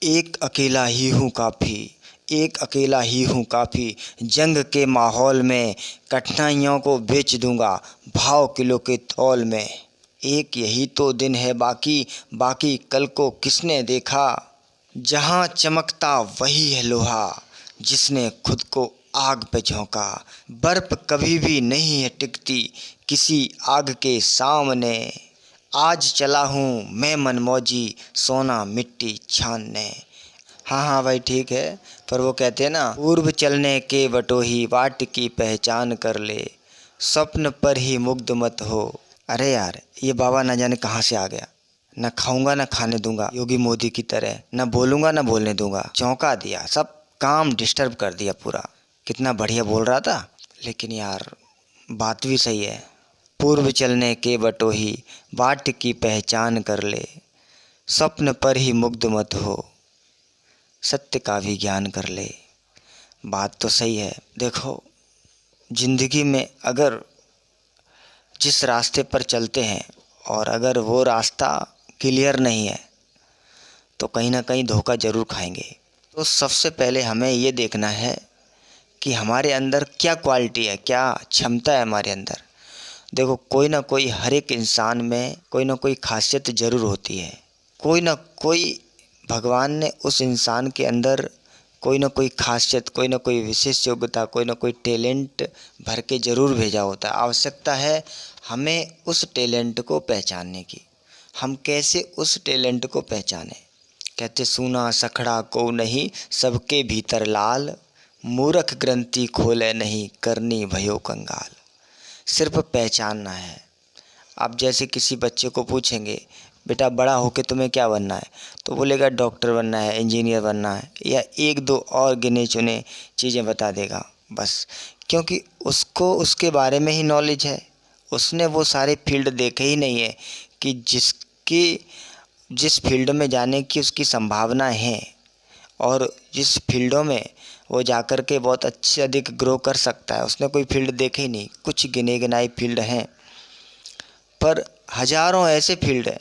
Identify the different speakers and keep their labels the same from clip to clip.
Speaker 1: एक अकेला ही हूँ काफ़ी, एक अकेला ही हूँ काफ़ी। जंग के माहौल में कठिनाइयों को बेच दूंगा भाव किलो के तौल में। एक यही तो दिन है बाकी, बाकी कल को किसने देखा। जहाँ चमकता वही है लोहा, जिसने खुद को आग पे झोंका। बर्फ कभी भी नहीं है टिकती किसी आग के सामने। आज चला हूँ मैं मनमौजी सोना मिट्टी छानने। हाँ हाँ भाई ठीक है, पर वो कहते हैं ना, पूर्व चलने के बटोही बाट की पहचान कर ले, स्वप्न पर ही मुग्ध मत हो। अरे यार, ये बाबा न जाने कहाँ से आ गया। न खाऊंगा न खाने दूंगा योगी मोदी की तरह, न बोलूंगा न बोलने दूंगा। चौंका दिया, सब काम डिस्टर्ब कर दिया पूरा। कितना बढ़िया बोल रहा था, लेकिन यार बात भी सही है। पूर्व चलने के बटोही बाट की पहचान कर ले, स्वप्न पर ही मुग्ध मत हो, सत्य का भी ज्ञान कर ले। बात तो सही है। देखो, ज़िंदगी में अगर जिस रास्ते पर चलते हैं और अगर वो रास्ता क्लियर नहीं है तो कहीं ना कहीं धोखा ज़रूर खाएंगे। तो सबसे पहले हमें ये देखना है कि हमारे अंदर क्या क्वालिटी है, क्या क्षमता है हमारे अंदर। देखो, कोई ना कोई, हर एक इंसान में कोई ना कोई खासियत ज़रूर होती है। कोई ना कोई भगवान ने उस इंसान के अंदर कोई ना कोई खासियत, कोई ना कोई विशेष योग्यता, कोई ना कोई टैलेंट भर के ज़रूर भेजा होता है। आवश्यकता है हमें उस टैलेंट को पहचानने की। हम कैसे उस टैलेंट को पहचानें। कहते सूना सखड़ा को नहीं, सबके भीतर लाल, मूर्ख ग्रंथि खोले नहीं, करनी भयो कंगाल। सिर्फ पहचानना है। आप जैसे किसी बच्चे को पूछेंगे, बेटा बड़ा होके तुम्हें क्या बनना है, तो बोलेगा डॉक्टर बनना है, इंजीनियर बनना है, या एक दो और गिने चुने चीज़ें बता देगा बस। क्योंकि उसको उसके बारे में ही नॉलेज है। उसने वो सारे फील्ड देखे ही नहीं है कि जिस फील्ड में जाने की उसकी संभावना है और जिस फील्डों में वो जाकर के बहुत अच्छे अधिक ग्रो कर सकता है, उसने कोई फील्ड देखे ही नहीं। कुछ गिने गिनाए फील्ड हैं, पर हजारों ऐसे फील्ड हैं,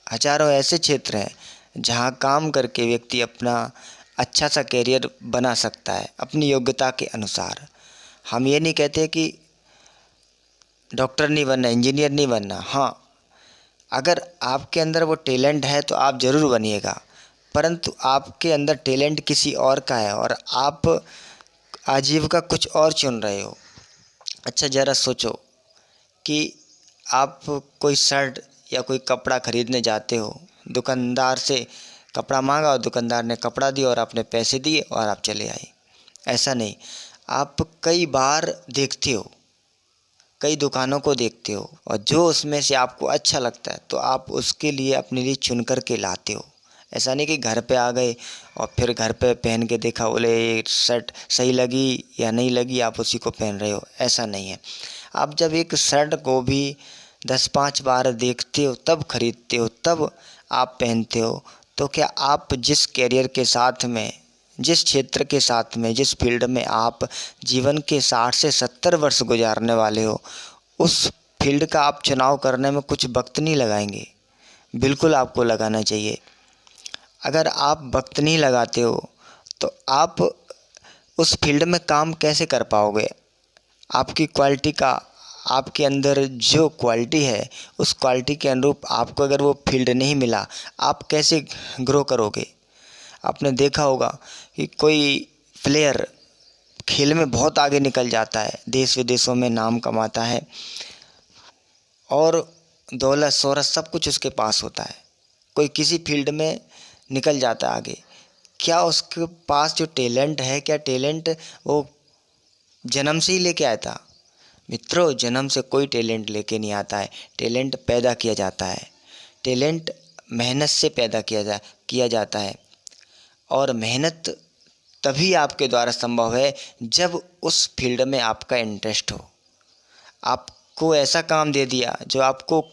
Speaker 1: हजारों ऐसे क्षेत्र हैं जहाँ काम करके व्यक्ति अपना अच्छा सा करियर बना सकता है अपनी योग्यता के अनुसार। हम ये नहीं कहते कि डॉक्टर नहीं बनना, इंजीनियर नहीं बनना। हाँ, अगर आपके अंदर वो टैलेंट है तो आप ज़रूर बनिएगा, परंतु आपके अंदर टैलेंट किसी और का है और आप आजीविका कुछ और चुन रहे हो। अच्छा, ज़रा सोचो कि आप कोई शर्ट या कोई कपड़ा ख़रीदने जाते हो, दुकानदार से कपड़ा मांगा और दुकानदार ने कपड़ा दिया और आपने पैसे दिए और आप चले आए। ऐसा नहीं, आप कई बार देखते हो, कई दुकानों को देखते हो और जो उसमें से आपको अच्छा लगता है तो आप उसके लिए अपने लिए चुन कर के लाते हो। ऐसा नहीं कि घर पे आ गए और फिर घर पे पहन के देखा, बोले ये शर्ट सही लगी या नहीं लगी, आप उसी को पहन रहे हो। ऐसा नहीं है। आप जब एक शर्ट को भी 10-5 बार देखते हो, तब खरीदते हो, तब आप पहनते हो। तो क्या आप जिस कैरियर के साथ में, जिस क्षेत्र के साथ में, जिस फील्ड में आप जीवन के 60 से 70 वर्ष गुजारने वाले हो, उस फील्ड का आप चुनाव करने में कुछ वक्त नहीं लगाएंगे? बिल्कुल आपको लगाना चाहिए। अगर आप वक्त नहीं लगाते हो तो आप उस फील्ड में काम कैसे कर पाओगे? आपकी क्वालिटी का, आपके अंदर जो क्वालिटी है उस क्वालिटी के अनुरूप आपको अगर वो फील्ड नहीं मिला, आप कैसे ग्रो करोगे? आपने देखा होगा कि कोई प्लेयर खेल में बहुत आगे निकल जाता है, देश विदेशों में नाम कमाता है और दौलत शोहरत सब कुछ उसके पास होता है। कोई किसी फील्ड में निकल जाता है आगे, क्या उसके पास जो टैलेंट है, क्या टैलेंट वो जन्म से ही लेके आया था? मित्रों, जन्म से कोई टैलेंट लेके नहीं आता है। टैलेंट पैदा किया जाता है। टैलेंट मेहनत से पैदा किया जाता है और मेहनत तभी आपके द्वारा संभव है जब उस फील्ड में आपका इंटरेस्ट हो। आपको ऐसा काम दे दिया जो आपको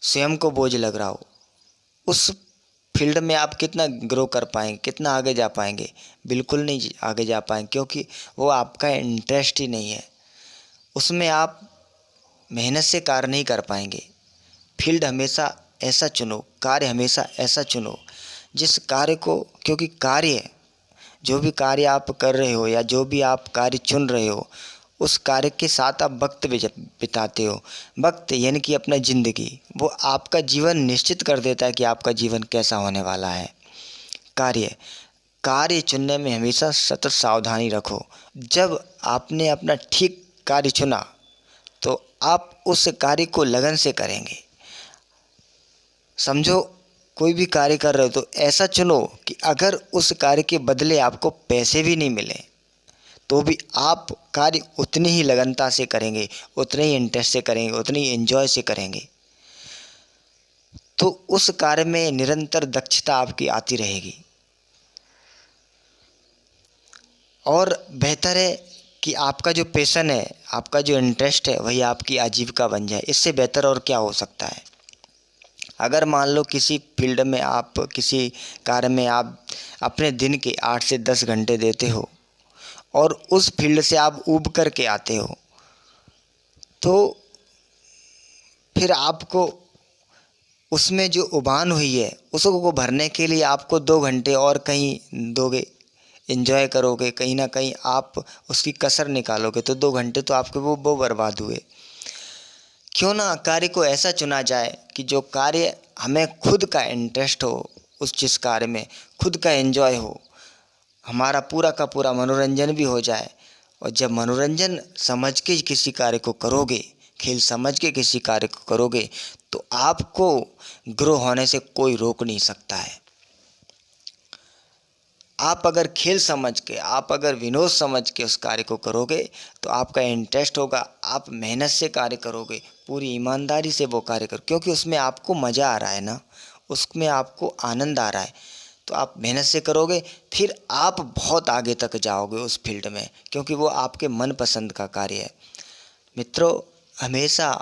Speaker 1: स्वयं को बोझ लग रहा हो, उस फील्ड में आप कितना ग्रो कर पाएंगे, कितना आगे जा पाएंगे? बिल्कुल नहीं आगे जा पाएंगे, क्योंकि वो आपका इंटरेस्ट ही नहीं है। उसमें आप मेहनत से कार्य नहीं कर पाएंगे। फील्ड हमेशा ऐसा चुनो, कार्य हमेशा ऐसा चुनो जिस कार्य को, क्योंकि कार्य, जो भी कार्य आप कर रहे हो या जो भी आप कार्य चुन रहे हो, उस कार्य के साथ आप वक्त बिताते हो। वक्त यानी कि अपना ज़िंदगी, वो आपका जीवन निश्चित कर देता है कि आपका जीवन कैसा होने वाला है। कार्य चुनने में हमेशा सतत सावधानी रखो। जब आपने अपना ठीक कार्य चुना तो आप उस कार्य को लगन से करेंगे। समझो, कोई भी कार्य कर रहे हो तो ऐसा चुनो कि अगर उस कार्य के बदले आपको पैसे भी नहीं मिले तो भी आप कार्य उतनी ही लगनता से करेंगे, उतने ही इंटरेस्ट से करेंगे, उतनी ही एंजॉय से करेंगे। तो उस कार्य में निरंतर दक्षता आपकी आती रहेगी। और बेहतर है कि आपका जो पैशन है, आपका जो इंटरेस्ट है, वही आपकी आजीविका बन जाए। इससे बेहतर और क्या हो सकता है। अगर मान लो किसी फील्ड में, आप किसी कार्य में आप अपने दिन के 8 से 10 घंटे देते हो और उस फील्ड से आप ऊब कर के आते हो, तो फिर आपको उसमें जो उबान हुई है उसको भरने के लिए आपको 2 घंटे और कहीं दोगे, एंजॉय करोगे, कहीं ना कहीं आप उसकी कसर निकालोगे, तो 2 घंटे तो आपके वो बर्बाद हुए। क्यों ना कार्य को ऐसा चुना जाए कि जो कार्य हमें खुद का इंटरेस्ट हो, उस जिस कार्य में खुद का एंजॉय हो, हमारा पूरा का पूरा मनोरंजन भी हो जाए। और जब मनोरंजन समझ के किसी कार्य को करोगे, खेल समझ के किसी कार्य को करोगे, तो आपको ग्रो होने से कोई रोक नहीं सकता है। आप अगर खेल समझ के, आप अगर विनोद समझ के उस कार्य को करोगे तो आपका इंटरेस्ट होगा, आप मेहनत से कार्य करोगे, पूरी ईमानदारी से वो कार्य करो, क्योंकि उसमें आपको मज़ा आ रहा है ना, उसमें आपको आनंद आ रहा है, तो आप मेहनत से करोगे, फिर आप बहुत आगे तक जाओगे उस फील्ड में, क्योंकि वो आपके मनपसंद का कार्य है। मित्रों, हमेशा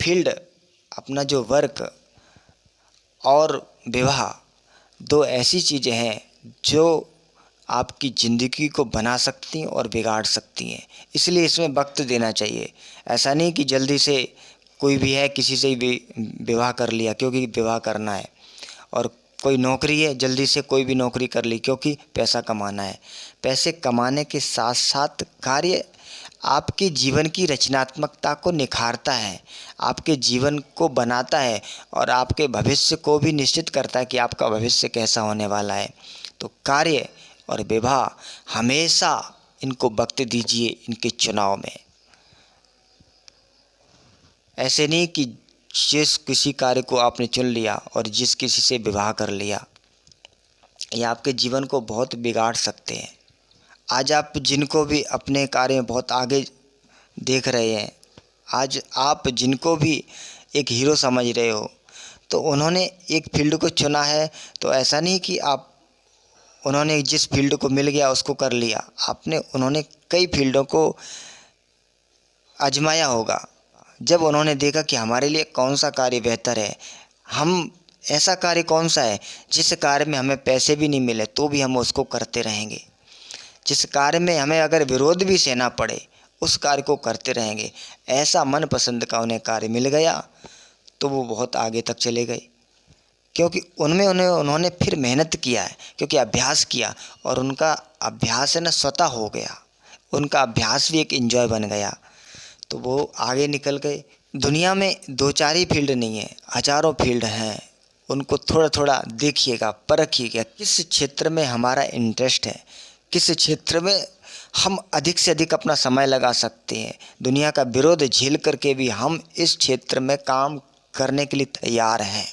Speaker 1: फील्ड, अपना जो वर्क और विवाह, 2 ऐसी चीज़ें हैं जो आपकी ज़िंदगी को बना सकती हैं और बिगाड़ सकती हैं। इसलिए इसमें वक्त देना चाहिए। ऐसा नहीं कि जल्दी से कोई भी है किसी से भी विवाह कर लिया क्योंकि विवाह करना है, और कोई नौकरी है, जल्दी से कोई भी नौकरी कर ली क्योंकि पैसा कमाना है। पैसे कमाने के साथ साथ कार्य आपके जीवन की रचनात्मकता को निखारता है, आपके जीवन को बनाता है और आपके भविष्य को भी निश्चित करता है कि आपका भविष्य कैसा होने वाला है। तो कार्य और विवाह, हमेशा इनको वक्त दीजिए इनके चुनाव में। ऐसे नहीं कि जिस किसी कार्य को आपने चुन लिया और जिस किसी से विवाह कर लिया, ये आपके जीवन को बहुत बिगाड़ सकते हैं। आज आप जिनको भी अपने कार्य में बहुत आगे देख रहे हैं, आज आप जिनको भी एक हीरो समझ रहे हो, तो उन्होंने एक फील्ड को चुना है। तो ऐसा नहीं कि आप, उन्होंने जिस फील्ड को मिल गया उसको कर लिया, उन्होंने कई फील्डों को आजमाया होगा। जब उन्होंने देखा कि हमारे लिए कौन सा कार्य बेहतर है, हम ऐसा कार्य कौन सा है जिस कार्य में हमें पैसे भी नहीं मिले तो भी हम उसको करते रहेंगे, जिस कार्य में हमें अगर विरोध भी सहना पड़े उस कार्य को करते रहेंगे, ऐसा मनपसंद का उन्हें कार्य मिल गया तो वो बहुत आगे तक चले गए। क्योंकि उन्होंने फिर मेहनत किया है, क्योंकि अभ्यास किया, और उनका अभ्यास है ना स्वतः हो गया, उनका अभ्यास भी एक एंजॉय बन गया, तो वो आगे निकल गए। दुनिया में 2-4 ही फील्ड नहीं है, हज़ारों फील्ड हैं। उनको थोड़ा थोड़ा देखिएगा, परखिएगा किस क्षेत्र में हमारा इंटरेस्ट है, किस क्षेत्र में हम अधिक से अधिक अपना समय लगा सकते हैं। दुनिया का विरोध झेल करके भी हम इस क्षेत्र में काम करने के लिए तैयार हैं।